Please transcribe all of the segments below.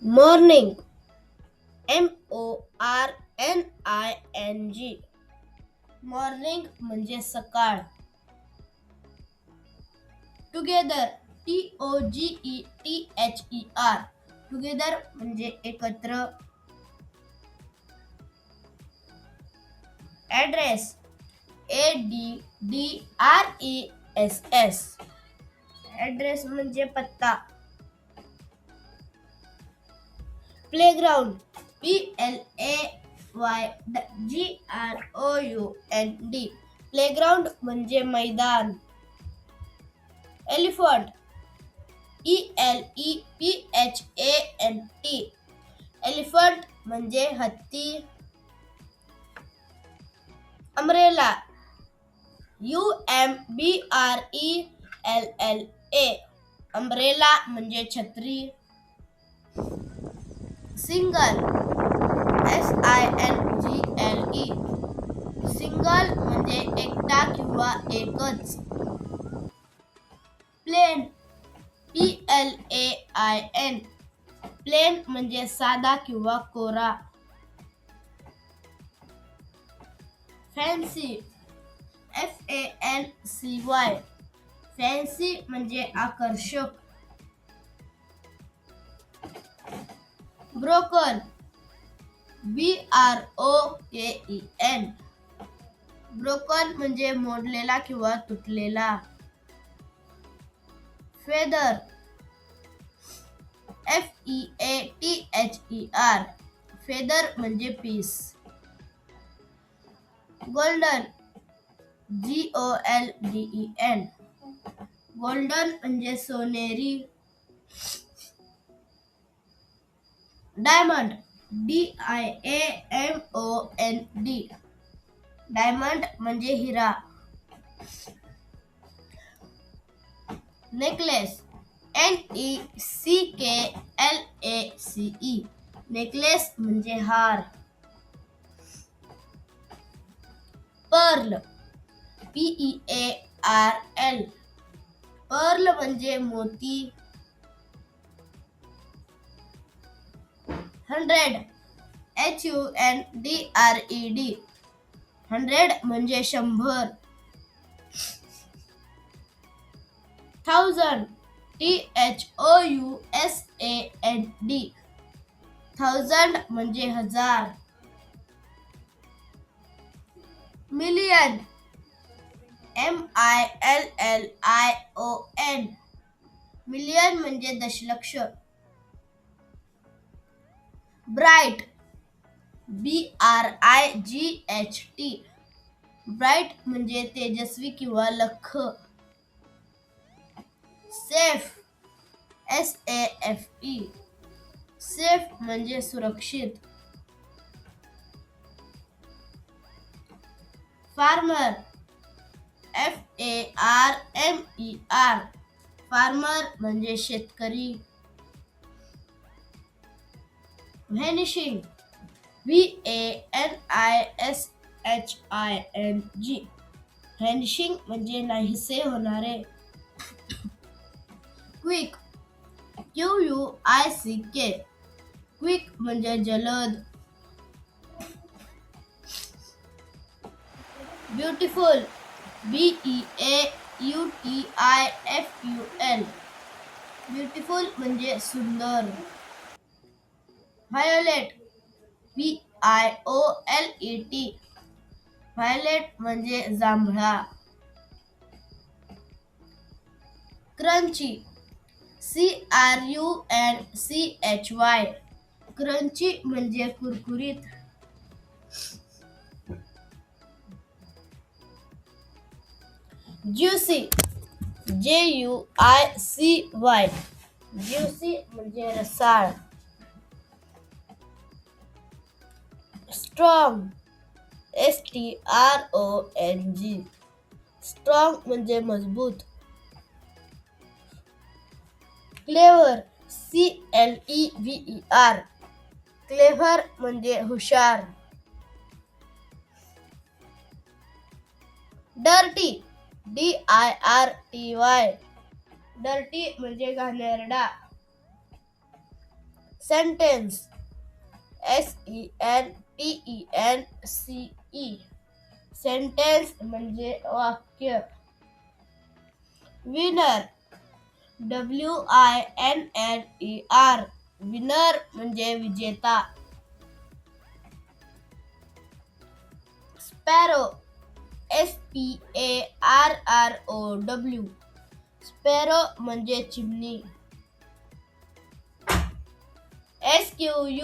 Morning MORNING morning म्हणजे सकाळ. Together TOGETHER together म्हणजे एकत्र. ॲड्रेस ADDRESS ॲड्रेस म्हणजे पत्ता. प्लेग्राउंड PLAYGROUND प्लेग्राउंड म्हणजे मैदान. एलिफंट ELEPHANT एलिफंट म्हणजे हत्ती. अम्ब्रेला UMBRELLA अम्ब्रेला म्हणजे छत्री. सिंगल SINGLE सिंगल म्हणजे एकटा किंवा एकच. प्लेन PLAIN प्लेन म्हणजे साधा किंवा कोरा. फॅन्सी FANCY फॅन्सी म्हणजे आकर्षक. ब्रोकन BROKEN ब्रोकन म्हणजे मोडलेला किंवा तुटलेला. फेदर FEATHER फेदर म्हणजे पीस. गोल्डन GOLDEN गोल्डन म्हणजे सोनेरी. डायमंड DIAMOND डायमंड म्हणजे हिरा. नेकलेस NECKLACE नेकलेस म्हणजे हार. पर्ल PEARL पर्ल म्हणजे मोती. 100 HUNDRED 100 म्हणजे 100. 1000 THOUSAND 1000 म्हणजे 1000. मिलियन MILLION मिलियन म्हणजे दशलक्ष. ब्राईट BRIGHT ब्राईट म्हणजे तेजस्वी किंवा लख्ख. सेफ SAFE सेफ म्हणजे सुरक्षित. फार्मर FARMER फार्मर म्हणजे शेतकरी. व्हॅनिशिंग VANISHING व्हॅनिशिंग म्हणजे नाहीसे होणारे. क्विक QUICK क्विक म्हणजे जलद. ब्युटिफुल BEAUTIFUL ब्युटिफुल म्हणजे सुंदर. व्हायोलेट VIOLET व्हायोलेट म्हणजे जांभळा. क्रंची CRUNCHY क्रंची म्हणजे कुरकुरीत. ज्युसी JUICY ज्युसी म्हणजे रसाळ. स्ट्रॉंग STRONG स्ट्रॉंग म्हणजे मजबूत. क्लेवर CLEVER क्लेव्हर म्हणजे हुशार. डर्टी DIRTY डर्टी म्हणजे घाणेरडा. सेंटेन्स SENTENCE सेंटेन्स म्हणजे वाक्य. विनर WINNER विनर म्हणजे विजेता. स्पॅरो SPARROW स्पॅरो म्हणजे चिमणी. SQUIRREL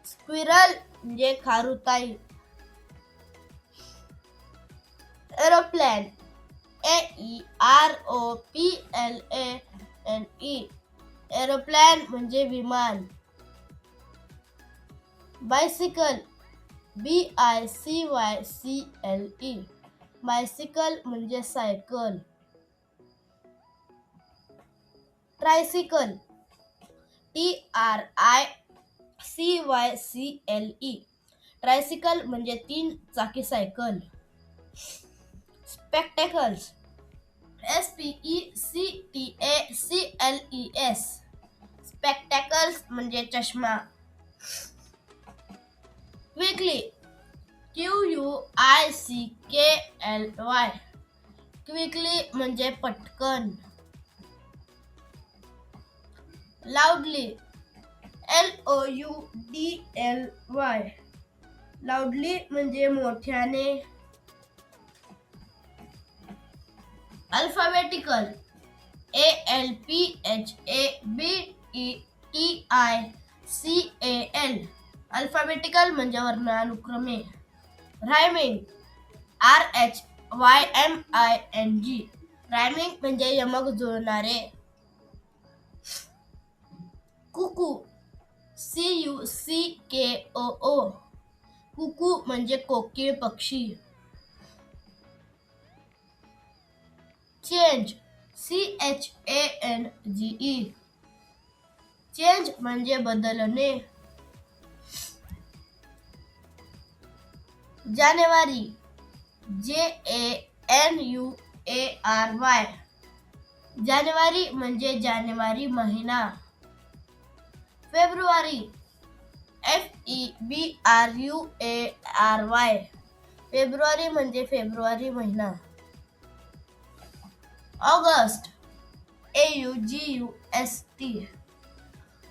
स्क्विरल म्हणजे खारुताई. एरोप्लेन AEROPLANE एरोप्लेन म्हणजे विमान. बायसिकल BICYCLE बायसिकल म्हणजे सायकल. ट्रायसिकल TRICYCLE ट्रायसिकल म्हणजे 3 चाकी सायकल. स्पेक्टॅकल्स SPECTACLES स्पेक्टॅकल्स म्हणजे चष्मा. क्विकली QUICKLY क्विकली म्हणजे पटकन. लाऊडली LOUDLY लाऊडली म्हणजे मोठ्याने. अल्फाबेटिकल ALPHABETICAL अल्फाबेटिकल म्हणजे वर्णानुक्रमे. रायमिंग RHYMING रायमिंग म्हणजे यमक जुळणारे. कुकू CUCKOO कुकू म्हणजे कोकिळ पक्षी. चेंज CHANGE चेंज म्हणजे बदलणे. जानेवारी JANUARY जानेवारी म्हणजे जानेवारी महिना. फेब्रुवारी FEBRUARY फेब्रुवारी म्हणजे फेब्रुवारी महिना. ऑगस्ट AUGUST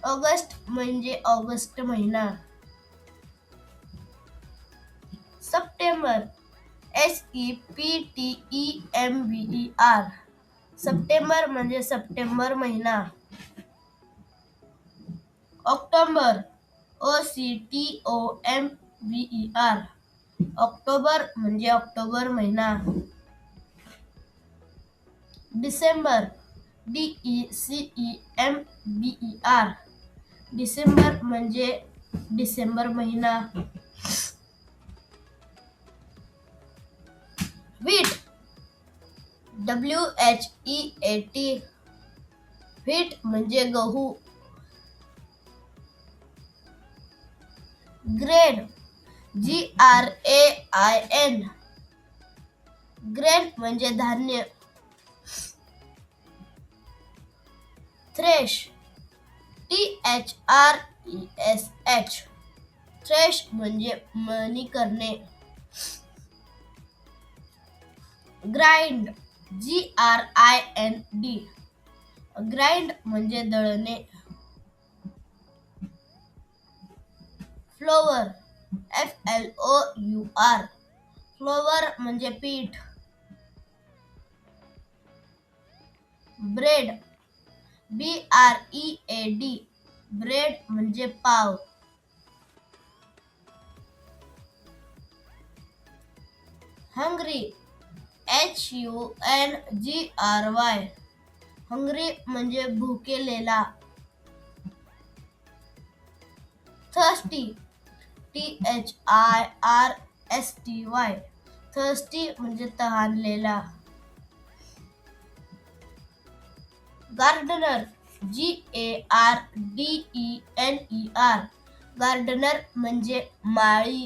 ऑगस्ट म्हणजे ऑगस्ट महिना. सप्टेंबर SEPTEMBER सप्टेंबर म्हणजे सप्टेंबर महिना. ऑक्टोबर OCTOMBER ऑक्टोबर म्हणजे ऑक्टोबर महिना. डिसेंबर DECEMBER डिसेंबर म्हणजे डिसेंबर महिना. व्हीट WHEAT व्हीट म्हणजे गहू. ग्रेन GRAIN ग्रेन म्हणजे धान्य. थ्रेश THRESH थ्रेश म्हणजे मळणी करणे. ग्राइंड GRIND ग्राइंड म्हणजे दळणे. फ्लोअर FLOUR फ्लोअर म्हणजे पीठ. ब्रेड BREAD ब्रेड म्हणजे पाव. हंग्री HUNGRY हंग्री म्हणजे भुकेलेला. थर्स्टी THIRSTY थर्स्टी म्हणजे तहानलेला. गार्डनर GARDENER गार्डनर म्हणजे माळी.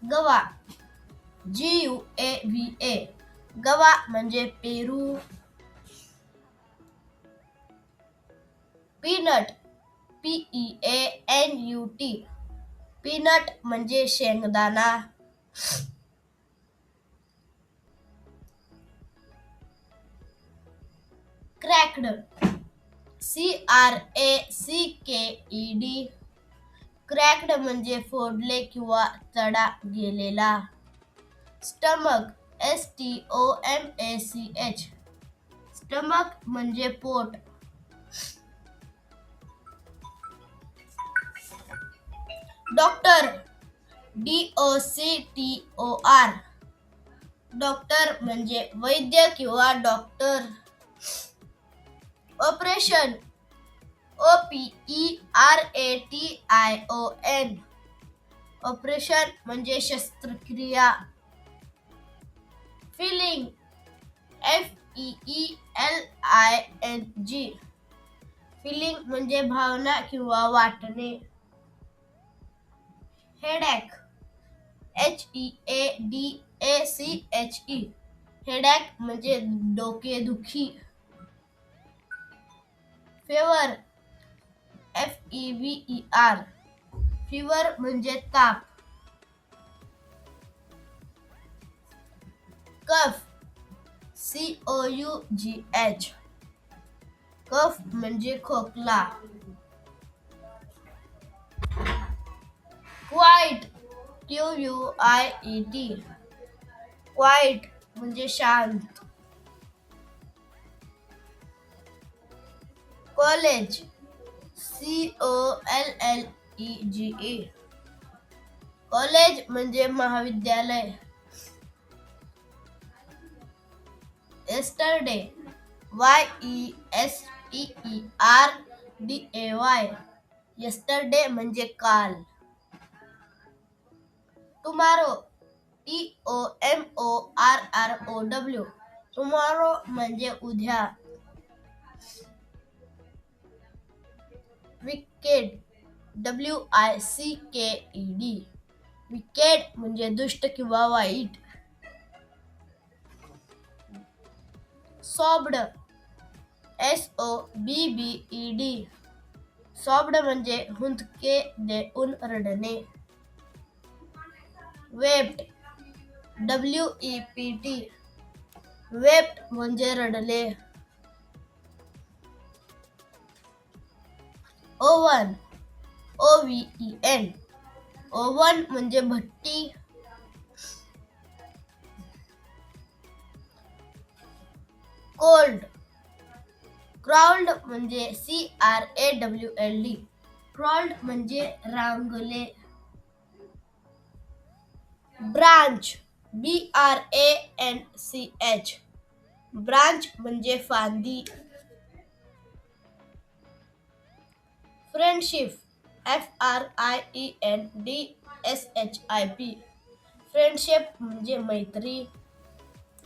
गवा GUAVA गवा म्हणजे पेरू. Peanut, PEANUT. पीनट म्हणजे शेंगदाणा. Cracked, CRACKED. क्रॅक्ड म्हणजे फोडले किंवा तडा गेलेला. Stomach, STOMACH. स्टमक म्हणजे पोट. Doctor, DOCTOR. डॉक्टर म्हणजे वैद्य किंवा डॉक्टर. Operation, OPERATION. ऑपरेशन म्हणजे शस्त्रक्रिया. Feeling, FEELING. फिलिंग म्हणजे भावना किंवा वाटणे. Headache, HEADACHE. हेडॅक म्हणजे डोकेदुखी. Favour, FEVER. फिवर म्हणजे ताप. कफ, COUGH. कफ म्हणजे खोकला. Quite, QUIET. क्वाइट म्हणजे शांत. College, COLLEGE. कॉलेज म्हणजे महाविद्यालय. Yesterday, YESTERDAY. येस्टरडे म्हणजे काल. Tomorrow, TOMORROW. टुमॉरो म्हणजे उद्या. Wicked, WICKED. विकेड म्हणजे दुष्ट किंवा वाईट. सॉब्ड, SOBBED. सॉब्ड म्हणजे हुंदके देऊन रडणे. Wept, WEPT. वेप्ट म्हणजे रडले. Oven, OVEN. ओव्हन म्हणजे भट्टी. कोल्ड, क्राउल्ड म्हणजे CRAWLD. क्राउल्ड म्हणजे रांगले. Branch, BRANCH. ब्रांच म्हणजे फांदी. Friendship, FRIENDSHIP. फ्रेंडशिप म्हणजे मैत्री.